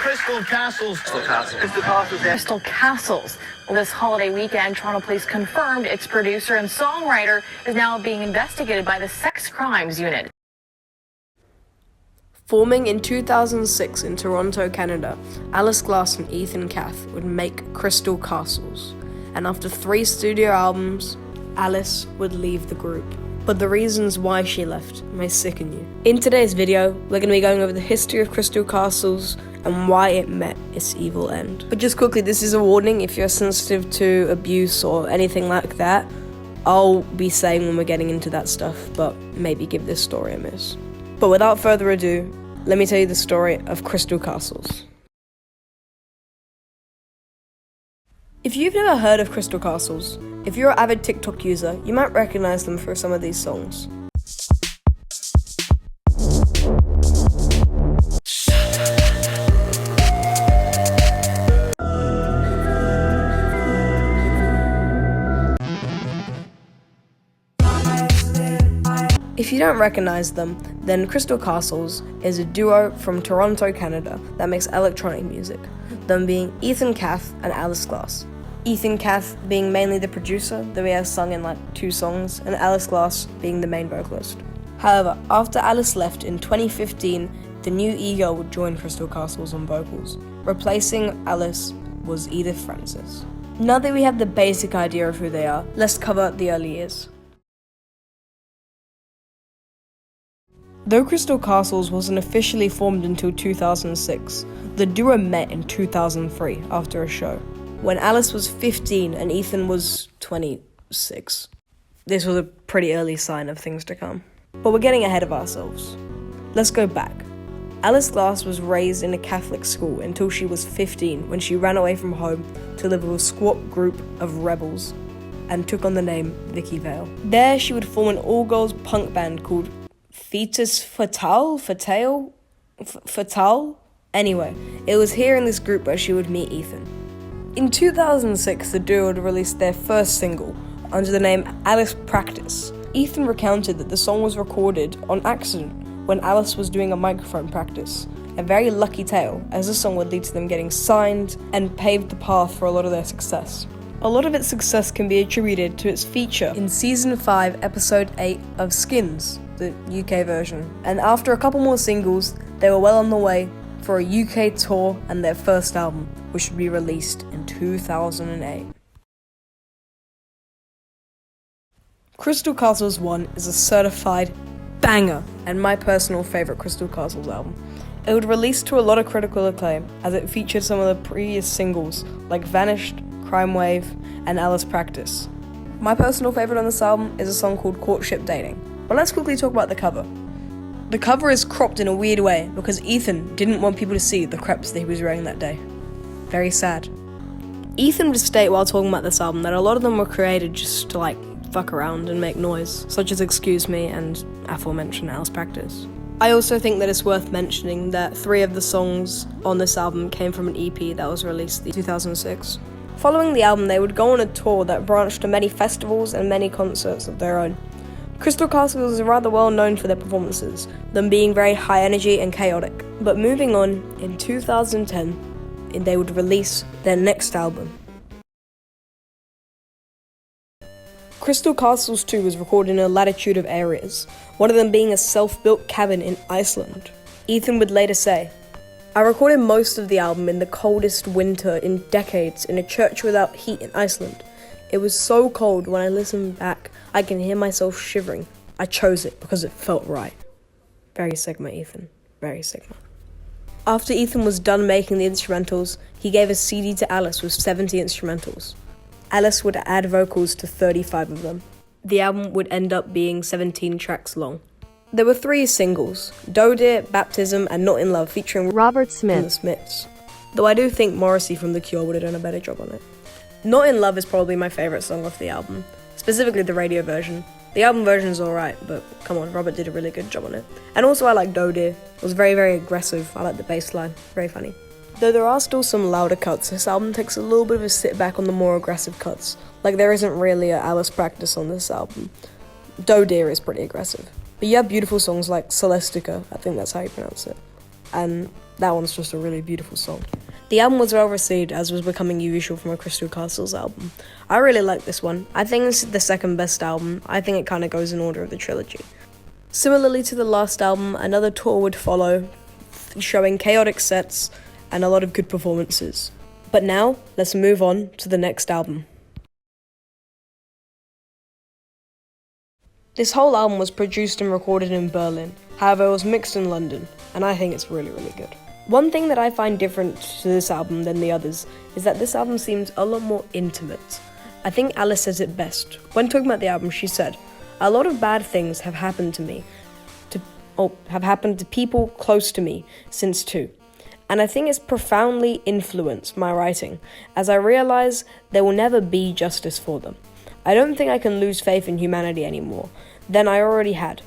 Crystal Castles. Crystal Castles. Well, this holiday weekend, Toronto police confirmed its producer and songwriter is now being investigated by the Sex Crimes Unit. Forming in 2006 in Toronto, Canada, Alice Glass and Ethan Cath would make Crystal Castles, and after 3 studio albums, Alice would leave the group. But the reasons why she left may sicken you. In today's video, we're going to be going over the history of Crystal Castles and why it met its evil end. But just quickly, this is a warning if you're sensitive to abuse or anything like that. I'll be saying when we're getting into that stuff, but maybe give this story a miss. But without further ado, let me tell you the story of Crystal Castles. If you've never heard of Crystal Castles, if you're an avid TikTok user, you might recognize them for some of these songs. If you don't recognize them, then Crystal Castles is a duo from Toronto, Canada that makes electronic music, them being Ethan Cath and Alice Glass. Ethan Cath being mainly the producer, though he has sung in 2 songs, and Alice Glass being the main vocalist. However, after Alice left in 2015, the new ego would join Crystal Castles on vocals. Replacing Alice was Edith Francis. Now that we have the basic idea of who they are, let's cover the early years. Though Crystal Castles wasn't officially formed until 2006, the duo met in 2003 after a show, when Alice was 15 and Ethan was 26. This was a pretty early sign of things to come. But we're getting ahead of ourselves. Let's go back. Alice Glass was raised in a Catholic school until she was 15 when she ran away from home to live with a squat group of rebels and took on the name Vicky Vale. There she would form an all-girls punk band called Fetus Fatale? Anyway, it was here in this group where she would meet Ethan. In 2006, the duo would release their first single under the name Alice Practice. Ethan recounted that the song was recorded on accident when Alice was doing a microphone practice. A very lucky tale, as the song would lead to them getting signed and paved the path for a lot of their success. A lot of its success can be attributed to its feature in Season 5, Episode 8 of Skins, the UK version. And after a couple more singles, they were well on the way for a UK tour and their first album, which would be released in 2008. Crystal Castles 1 is a certified banger and my personal favourite Crystal Castles album. It would release to a lot of critical acclaim as it featured some of the previous singles like Vanished, Crime Wave, and Alice Practice. My personal favourite on this album is a song called Courtship Dating. But let's quickly talk about the cover. The cover is cropped in a weird way because Ethan didn't want people to see the crepes that he was wearing that day. Very sad. Ethan would state while talking about this album that a lot of them were created just to fuck around and make noise, such as Excuse Me and aforementioned Alice Practice. I also think that it's worth mentioning that 3 of the songs on this album came from an EP that was released in 2006. Following the album, they would go on a tour that branched to many festivals and many concerts of their own. Crystal Castles is rather well known for their performances, them being very high energy and chaotic. But moving on, in 2010, they would release their next album. Crystal Castles 2 was recorded in a latitude of areas, one of them being a self-built cabin in Iceland. Ethan would later say, "I recorded most of the album in the coldest winter in decades in a church without heat in Iceland. It was so cold when I listen back, I can hear myself shivering. I chose it because it felt right." Very Sigma, Ethan. Very Sigma. After Ethan was done making the instrumentals, he gave a CD to Alice with 70 instrumentals. Alice would add vocals to 35 of them. The album would end up being 17 tracks long. There were 3 singles, Doe Dear, Baptism, and Not in Love, featuring Robert Smith and the Smiths. Though I do think Morrissey from The Cure would have done a better job on it. Not in Love is probably my favourite song off the album, specifically the radio version. The album version is alright, but come on, Robert did a really good job on it. And also I like Doe Dear. It was very, very aggressive. I like the bass line. Very funny. Though there are still some louder cuts, this album takes a little bit of a sit back on the more aggressive cuts. Like there isn't really a Alice Practice on this album. Doe Dear is pretty aggressive. But you have beautiful songs like Celestica, I think that's how you pronounce it. and that one's just a really beautiful song. The album was well received, as was becoming usual from a Crystal Castles album. I really like this one. I think this is the second best album. I think it kind of goes in order of the trilogy. Similarly to the last album, another tour would follow, showing chaotic sets and a lot of good performances. But now, let's move on to the next album. This whole album was produced and recorded in Berlin, however it was mixed in London, and I think it's really, really good. One thing that I find different to this album than the others is that this album seems a lot more intimate. I think Alice says it best. When talking about the album, she said, "A lot of bad things have happened to me, have happened to people close to me since too. And I think it's profoundly influenced my writing, as I realize there will never be justice for them. I don't think I can lose faith in humanity anymore than I already had.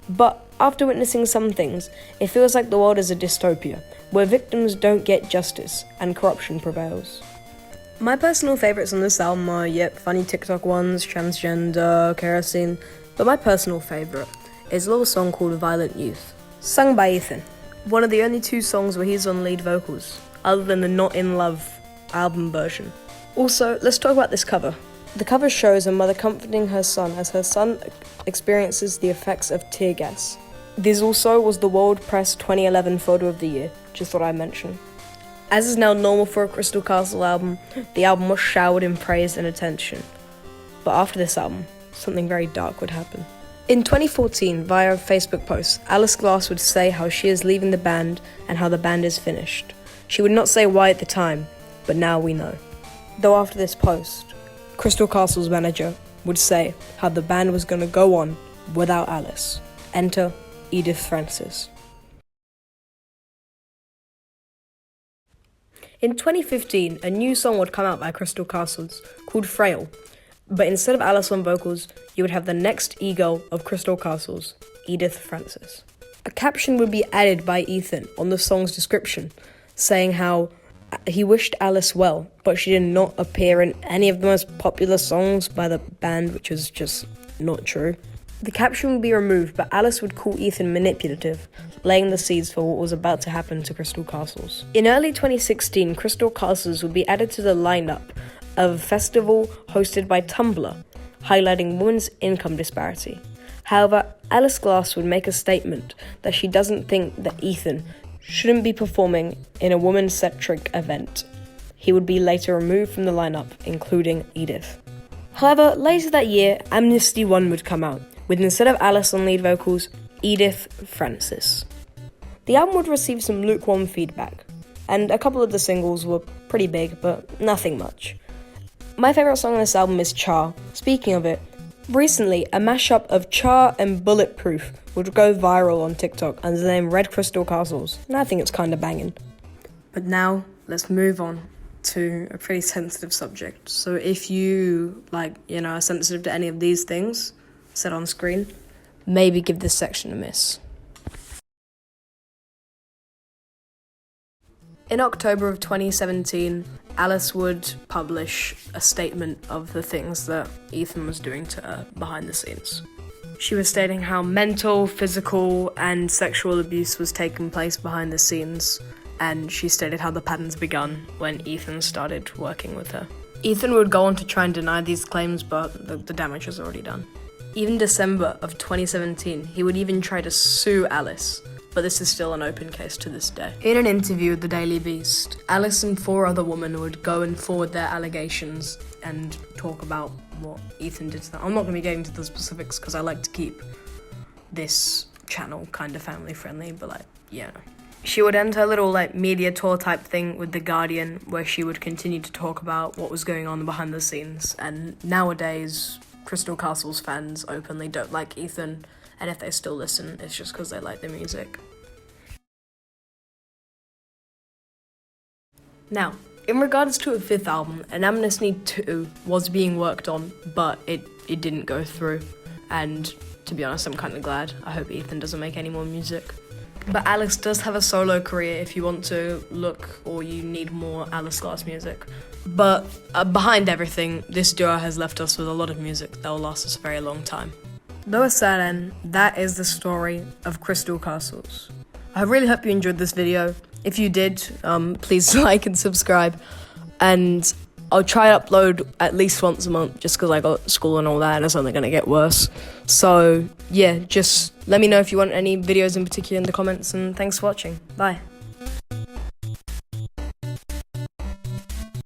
But after witnessing some things, it feels like the world is a dystopia, where victims don't get justice and corruption prevails." My personal favourites on this album are, funny TikTok ones, Transgender, Kerosene, but my personal favourite is a little song called Violent Youth, sung by Ethan. One of the only two songs where he's on lead vocals, other than the Not In Love album version. Also, let's talk about this cover. The cover shows a mother comforting her son as her son experiences the effects of tear gas. This also was the World Press 2011 Photo of the Year, just thought I'd mention. As is now normal for a Crystal Castle album, the album was showered in praise and attention. But after this album, something very dark would happen. In 2014, via a Facebook post, Alice Glass would say how she is leaving the band and how the band is finished. She would not say why at the time, but now we know. Though after this post, Crystal Castle's manager would say how the band was going to go on without Alice. Enter Edith Francis. In 2015, a new song would come out by Crystal Castles called Frail, but instead of Alice on vocals, you would have the next ego of Crystal Castles, Edith Francis. A caption would be added by Ethan on the song's description, saying how he wished Alice well, but she did not appear in any of the most popular songs by the band, which is just not true. The caption would be removed, but Alice would call Ethan manipulative, laying the seeds for what was about to happen to Crystal Castles. In early 2016, Crystal Castles would be added to the lineup of a festival hosted by Tumblr, highlighting women's income disparity. However, Alice Glass would make a statement that she doesn't think that Ethan shouldn't be performing in a woman-centric event. He would be later removed from the lineup, including Edith. However, later that year, Amnesty I would come out, with instead of Alice on lead vocals, Edith Francis. The album would receive some lukewarm feedback, and a couple of the singles were pretty big, but nothing much. My favourite song on this album is Char. Speaking of it, recently a mashup of Char and Bulletproof would go viral on TikTok under the name Red Crystal Castles, and I think it's kinda banging. But now, let's move on to a pretty sensitive subject. So if you, are sensitive to any of these things said on screen, maybe give this section a miss. In October of 2017, Alice would publish a statement of the things that Ethan was doing to her behind the scenes. She was stating how mental, physical, and sexual abuse was taking place behind the scenes, and she stated how the patterns begun when Ethan started working with her. Ethan would go on to try and deny these claims, but the damage was already done. Even December of 2017, he would even try to sue Alice, but this is still an open case to this day. In an interview with the Daily Beast, Alice and 4 other women would go and forward their allegations and talk about what Ethan did to them. I'm not going to be getting into the specifics because I like to keep this channel kind of family friendly, but She would end her little media tour type thing with The Guardian, where she would continue to talk about what was going on behind the scenes, and nowadays Crystal Castles fans openly don't like Ethan, and if they still listen, it's just because they like the music. Now, in regards to a 5th album, an Amnesty II was being worked on, but it didn't go through, and to be honest, I'm kind of glad. I hope Ethan doesn't make any more music. But Alice does have a solo career if you want to look or you need more Alice Glass music. But behind everything, this duo has left us with a lot of music that will last us a very long time. Though a sad end, that is the story of Crystal Castles. I really hope you enjoyed this video. If you did, please like and subscribe. And I'll try to upload at least once a month just because I got school and all that, and it's only going to get worse. So, yeah, just let me know if you want any videos in particular in the comments, and thanks for watching. Bye.